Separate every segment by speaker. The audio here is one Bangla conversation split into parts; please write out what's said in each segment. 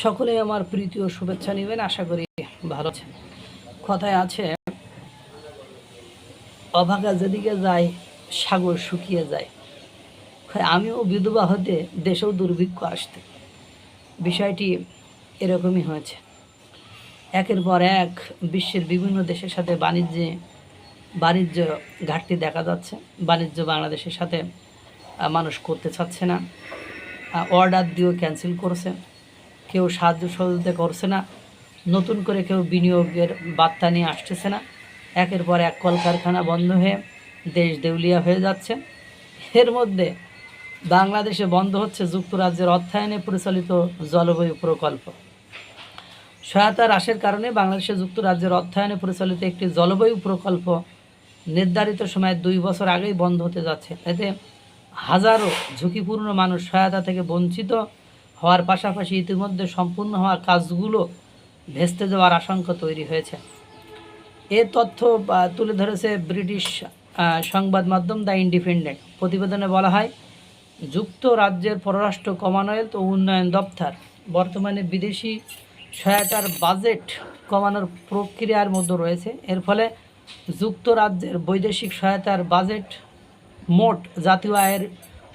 Speaker 1: সকলেই আমার প্রীতি ও শুভেচ্ছা নেবেন, আশা করি ভালো আছেন। কথায় আছে, অভাগা যেদিকে যায় সাগর শুকিয়ে যায়। আমিও বিধবা হতে দেশেও দুর্ভিক্ষ আসতে, বিষয়টি এরকমই হয়েছে। একের পর এক বিশ্বের বিভিন্ন দেশের সাথে বাণিজ্য ঘাটতি দেখা যাচ্ছে। বাণিজ্য বাংলাদেশের সাথে মানুষ করতে চাচ্ছে না, অর্ডার দিয়েও ক্যান্সেল করছে, কেউ সাহায্য সহযোগিতা করছে না, নতুন করে কেউ বিনিয়োগের বার্তা নিয়ে আসতেছে না। একের পর এক কলকারখানা বন্ধ হয়ে দেশ দেউলিয়া হয়ে যাচ্ছে। এর মধ্যে বাংলাদেশে বন্ধ হচ্ছে যুক্তরাজ্যের অর্থায়নে পরিচালিত জলবায়ু প্রকল্প। সহায়তা হ্রাসের কারণে বাংলাদেশে যুক্তরাজ্যের অর্থায়নে পরিচালিত একটি জলবায়ু প্রকল্প নির্ধারিত সময়ে 2 বছর আগেই বন্ধ হতে যাচ্ছে। এতে হাজারো ঝুঁকিপূর্ণ মানুষ সহায়তা থেকে বঞ্চিত হওয়ার পাশাপাশি ইতিমধ্যে সম্পূর্ণ হওয়া কাজগুলো ভেস্তে যাওয়ার আশঙ্কা তৈরি হয়েছে। এ তথ্য তুলে ধরেছে ব্রিটিশ সংবাদ মাধ্যম দ্য ইন্ডিপেন্ডেন্ট। প্রতিবেদনে বলা হয়, যুক্তরাজ্যের পররাষ্ট্র, কমনওয়েলথ ও উন্নয়ন দপ্তর বর্তমানে বিদেশি সহায়তার বাজেট কমানোর প্রক্রিয়ার মধ্যে রয়েছে। এর ফলে যুক্তরাজ্যের বৈদেশিক সহায়তার বাজেট মোট জাতীয় আয়ের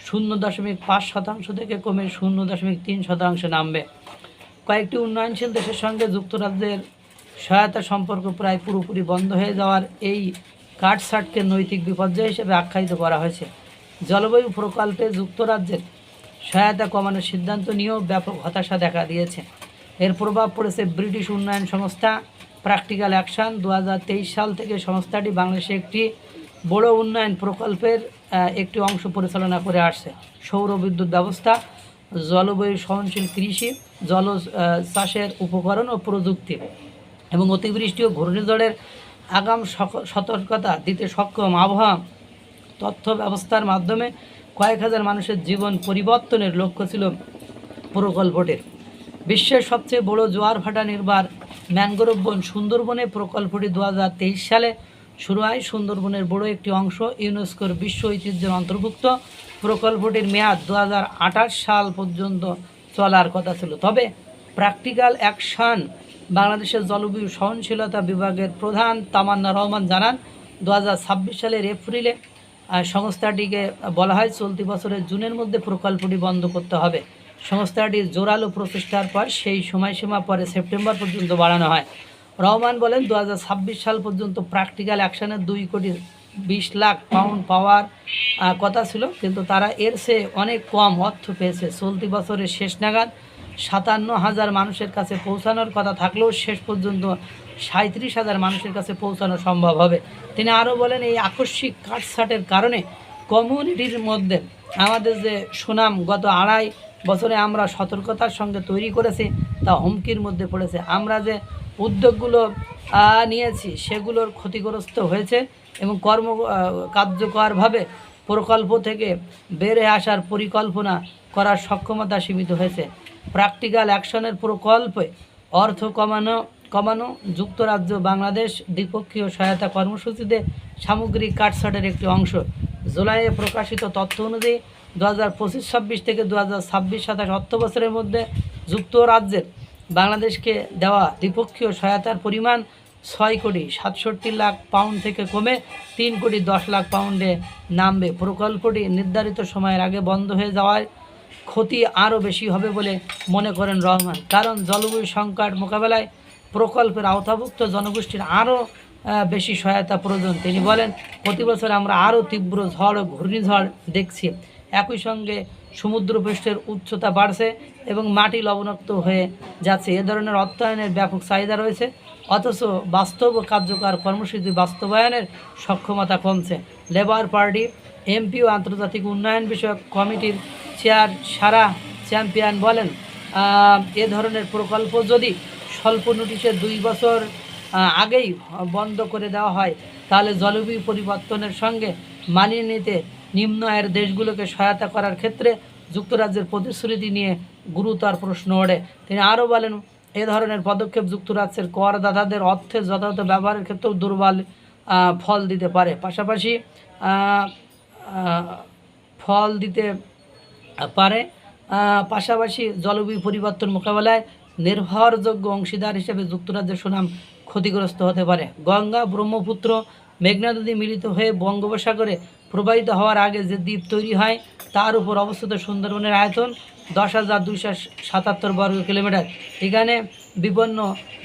Speaker 1: 0.5% থেকে কমে 0.3% নামবে। কয়েকটি উন্নয়নশীল দেশের সঙ্গে যুক্তরাজ্যের সহায়তা সম্পর্ক প্রায় পুরোপুরি বন্ধ হয়ে যাওয়ার এই কাটছাঁটকে নৈতিক বিপর্যয় হিসেবে আখ্যায়িত করা হয়েছে। জলবায়ু প্রকল্পে যুক্তরাজ্যের সহায়তা কমানোর সিদ্ধান্ত নিয়েও ব্যাপক হতাশা দেখা দিয়েছে। এর প্রভাব পড়েছে ব্রিটিশ উন্নয়ন সংস্থা প্র্যাকটিক্যাল অ্যাকশন। 2023 সাল থেকে সংস্থাটি বাংলাদেশে একটি বড় উন্নয়ন প্রকল্পের একটি অংশ পরিচালনা করে আসছে। সৌর বিদ্যুৎ ব্যবস্থা, জলবায়ু সহনশীল কৃষি, চাষের উপকরণ ও প্রযুক্তি এবং অতিবৃষ্টি ও ঘূর্ণিঝড়ের আগাম সতর্কতা দিতে সক্ষম আবহাওয়া তথ্য ব্যবস্থার মাধ্যমে কয়েক হাজার মানুষের জীবন পরিবর্তনের লক্ষ্য ছিল প্রকল্পটির। বিশ্বের সবচেয়ে বড় জোয়ার ভাটা নির্বার ম্যানগ্রোভ বন সুন্দরবনে প্রকল্পটি 2023 সালে শুরু হয়। সুন্দরবনের বড় একটি অংশ ইউনেস্কোর বিশ্ব ঐতিহ্যের অন্তর্ভুক্ত। প্রকল্পটির মেয়াদ 2028 সাল পর্যন্ত চলার কথা ছিল। তবে প্র্যাকটিক্যাল অ্যাকশন বাংলাদেশের জলবায়ু সহনশীলতা বিভাগের প্রধান তামান্না রহমান জানান, 2026 সালের এপ্রিলে সংস্থাটিকে বলা হয় চলতি বছরের জুনের মধ্যে প্রকল্পটি বন্ধ করতে হবে। সংস্থাটির জোরালো প্রচেষ্টার পর সেই সময়সীমা পরে সেপ্টেম্বর পর্যন্ত বাড়ানো হয়। রহমান বলেন, 2026 সাল পর্যন্ত প্র্যাকটিক্যাল অ্যাকশনের 2,20,00,000 পাউন্ড পাওয়ার কথা ছিল, কিন্তু তারা এর চেয়ে অনেক কম অর্থ পেয়েছে। চলতি বছরের শেষ নাগাদ 57,000 মানুষের কাছে পৌঁছানোর কথা থাকলেও শেষ পর্যন্ত 37,000 মানুষের কাছে পৌঁছানো সম্ভব হবে। তিনি আরও বলেন, এই আকস্মিক কাটছাঁটের কারণে কমিউনিটির মধ্যে আমাদের যে সুনাম গত 2.5 বছরে আমরা সতর্কতার সঙ্গে তৈরি করেছি তা হুমকির মধ্যে পড়েছে। আমরা যে উদ্যোগগুলো নিয়েছি সেগুলোর ক্ষতিগ্রস্ত হয়েছে এবং কার্যকরভাবে প্রকল্প থেকে বের হয়ে আসার পরিকল্পনা করার সক্ষমতা সীমিত হয়েছে। প্র্যাকটিক্যাল অ্যাকশনের প্রকল্পে অর্থ কমানো যুক্তরাজ্য বাংলাদেশ দ্বিপক্ষীয় সহায়তা কর্মসূচিতে সামগ্রিক কাটছাঁটের একটি অংশ। জুলাইয়ে প্রকাশিত তথ্য অনুযায়ী 2025-26 থেকে 2026-27 অর্থ বছরের মধ্যে যুক্তরাজ্যের বাংলাদেশকে দেওয়া দ্বিপক্ষীয় সহায়তার পরিমাণ 6,67,00,000 পাউন্ড থেকে কমে 3,10,00,000 পাউন্ডে নামবে। প্রকল্পটি নির্ধারিত সময়ের আগে বন্ধ হয়ে যাওয়ায় ক্ষতি আরও বেশি হবে বলে মনে করেন রহমান, কারণ জলবায়ু সংকট মোকাবেলায় প্রকল্পের আওতাভুক্ত জনগোষ্ঠীর আরও বেশি সহায়তা প্রয়োজন। তিনি বলেন, প্রতি বছর আমরা আরও তীব্র ঝড় ও ঘূর্ণিঝড় দেখছি। একই সঙ্গে সমুদ্রপৃষ্ঠের উচ্চতা বাড়ছে এবং মাটি লবণাক্ত হয়ে যাচ্ছে। এ ধরনের অর্থায়নের ব্যাপক চাহিদা রয়েছে, অথচ বাস্তব ও কার্যকর কর্মসূচি বাস্তবায়নের সক্ষমতা কমছে। লেবার পার্টি এমপি ও আন্তর্জাতিক উন্নয়ন বিষয়ক কমিটির চেয়ার সারা চ্যাম্পিয়ন বলেন, এ ধরনের প্রকল্প যদি স্বল্প নোটিশে 2 বছর আগেই বন্ধ করে দেওয়া হয় তাহলে জলবায়ু পরিবর্তনের সঙ্গে মানিয়ে নিতে নিম্ন আয়ের দেশগুলোকে সহায়তা করার ক্ষেত্রে যুক্তরাজ্যের প্রতিশ্রুতি নিয়ে গুরুতর প্রশ্ন ওঠে। তিনি আরও বলেন, এ ধরনের পদক্ষেপ যুক্তরাজ্যের করদাতাদের অর্থের যথাযথ ব্যবহারের ক্ষেত্রেও দুর্বল ফল দিতে পারে। পাশাপাশি জলবায়ু পরিবর্তন মোকাবেলায় নির্ভরযোগ্য অংশীদার হিসেবে যুক্তরাজ্যের সুনাম ক্ষতিগ্রস্ত হতে পারে। গঙ্গা, ব্রহ্মপুত্র, মেঘনা নদী মিলিত হয়ে বঙ্গোপসাগরে প্রবাহিত হওয়ার আগে যে দ্বীপ তৈরি হয় তার উপর অবস্থিত সুন্দরবনের আয়তন 10,277 বর্গ কিলোমিটার। এখানে বিপন্ন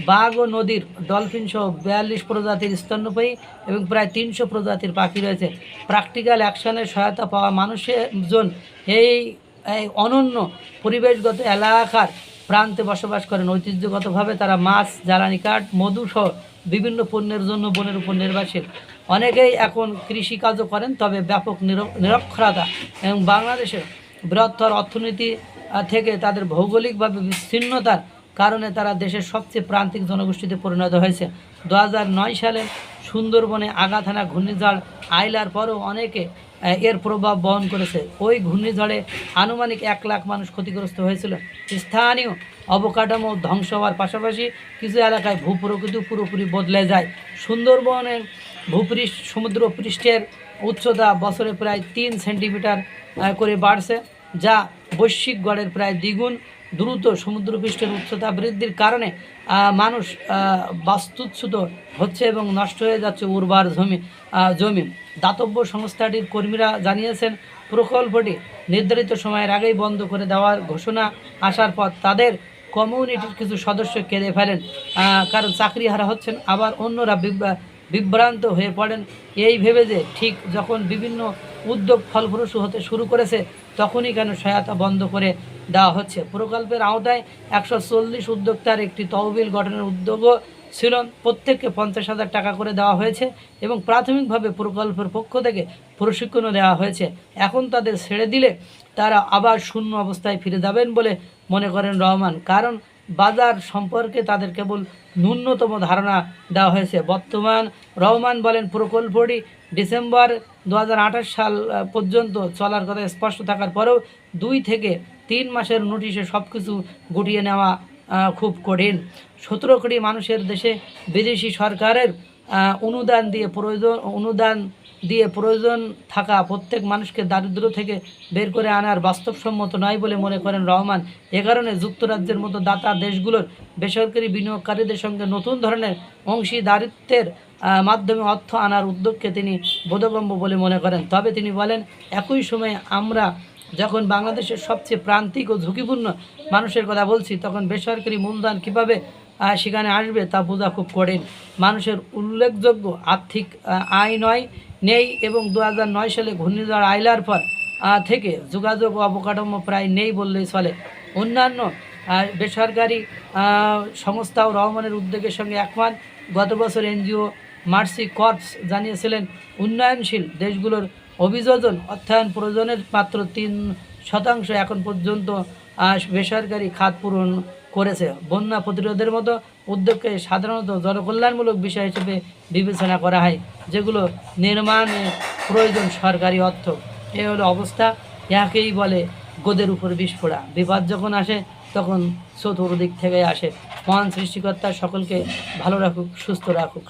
Speaker 1: বাঘ ও নদীর ডলফিন সহ 42 প্রজাতির স্তন্যপায়ী এবং প্রায় 300 প্রজাতির পাখি রয়েছে। প্র্যাকটিক্যাল অ্যাকশনের সহায়তা পাওয়া মানুষজন এই অনন্য পরিবেশগত এলাকার প্রান্তে বসবাস করেন। ঐতিহ্যগতভাবে তারা মাছ, জ্বালানি কাঠ, মধু সহ বিভিন্ন পণ্যের জন্য বনের উপর নির্ভরশীল। অনেকেই এখন কৃষিকাজও করেন, তবে ব্যাপক নিরক্ষরতা এবং বাংলাদেশের বৃহত্তর অর্থনীতি থেকে তাদের ভৌগোলিকভাবে বিচ্ছিন্নতার কারণে তারা দেশের সবচেয়ে প্রান্তিক জনগোষ্ঠীতে পরিণত হয়েছে। 2009 সালে সুন্দরবনে আঘাত হানা ঘূর্ণিঝড় আইলার পরও অনেকে এর প্রভাব বহন করেছে। ওই ঘূর্ণিঝড়ে আনুমানিক 1 লাখ মানুষ ক্ষতিগ্রস্ত হয়েছিল। স্থানীয় অবকাঠামো ধ্বংস হওয়ার পাশাপাশি কিছু এলাকায় ভূপ্রকৃতি পুরোপুরি বদলে যায়। সুন্দরবনের সমুদ্র পৃষ্ঠের উচ্চতা বছরে প্রায় 3 সেন্টিমিটার করে বাড়ছে, যা বৈশ্বিক গড়ের প্রায় দ্বিগুণ। দ্রুত সমুদ্রপৃষ্ঠের উচ্চতা বৃদ্ধির কারণে মানুষ বাস্তুচ্যুত হচ্ছে এবং নষ্ট হয়ে যাচ্ছে উর্বর জমি। দাতব্য সংস্থাটির কর্মীরা জানিয়েছেন, প্রকল্পটি নির্ধারিত সময়ের আগেই বন্ধ করে দেওয়ার ঘোষণা আসার পর তাদের কমিউনিটির কিছু সদস্য কেঁদে ফেলেন, কারণ চাকরি হারা হচ্ছেন। আবার অন্যরা বিভ্রান্ত হয়ে পড়েন এই ভেবে যে ঠিক যখন বিভিন্ন উদ্যোগ ফলপ্রসূ হতে শুরু করেছে তখনই কেন সহায়তা বন্ধ করে দেওয়া হচ্ছে। প্রকল্পের আওতায় 140 উদ্যোক্তার একটি তহবিল গঠনের উদ্যোগও ছিল। প্রত্যেককে 50,000 টাকা করে দেওয়া হয়েছে এবং প্রাথমিকভাবে প্রকল্পের পক্ষ থেকে প্রশিক্ষণও দেওয়া হয়েছে। এখন তাদের ছেড়ে দিলে তারা আবার শূন্য অবস্থায় ফিরে যাবেন বলে মনে করেন রহমান, কারণ বাজার সম্পর্কে তাদের কেবল ন্যূনতম ধারণা দেওয়া হয়েছে। রহমান বলেন, প্রকল্পটি ডিসেম্বর 2028 সাল পর্যন্ত চলার কথা স্পষ্ট থাকার পরেও 2 থেকে 3 মাসের নোটিশে সব কিছু গুটিয়ে নেওয়া খুব কঠিন। 17 কোটি মানুষের দেশে বিদেশি সরকারের অনুদান দিয়ে প্রয়োজন থাকা প্রত্যেক মানুষকে দারিদ্র্য থেকে বের করে আনার বাস্তবসম্মত নয় বলে মনে করেন রহমান। এ কারণে যুক্তরাজ্যের মতো দাতা দেশগুলোর বেসরকারি বিনিয়োগকারীদের সঙ্গে নতুন ধরনের অংশীদারিত্বের মাধ্যমে অর্থ আনার উদ্যোগকে তিনি বোধগম্য বলে মনে করেন। তবে তিনি বলেন, একই সময়ে আমরা যখন বাংলাদেশের সবচেয়ে প্রান্তিক ও ঝুঁকিপূর্ণ মানুষের কথা বলছি, তখন বেসরকারি মূলধন কীভাবে সেখানে আসবে তা বোঝা খুব কঠিন। মানুষের উল্লেখযোগ্য আর্থিক আয় নেই এবং 2009 সালে ঘূর্ণিঝড় আইলার পর থেকে যোগাযোগ ও অবকাঠামো প্রায় নেই বললেই চলে। অন্যান্য বেসরকারি সংস্থাও রহমানের উদ্যোগের সঙ্গে একমত। গত বছর এনজিও মার্সি কর্পস জানিয়েছিলেন, উন্নয়নশীল দেশগুলোর অভিযোজন অর্থায়ন প্রয়োজনের মাত্র 3% এখন পর্যন্ত বেসরকারি খাত পূরণ করেছে। বন্যা প্রতিরোধের মতো উদ্যোগকে সাধারণত জনকল্যাণমূলক বিষয় হিসেবে বিবেচনা করা হয়, যেগুলো নির্মাণে প্রয়োজন সরকারি অর্থ। এ হলো অবস্থা। একেই বলে গোদের উপর বিষ ফোড়া। বিপদ যখন আসে তখন চতুর্দিক থেকে আসে। মহান সৃষ্টিকর্তা সকলকে ভালো রাখুক, সুস্থ রাখুক।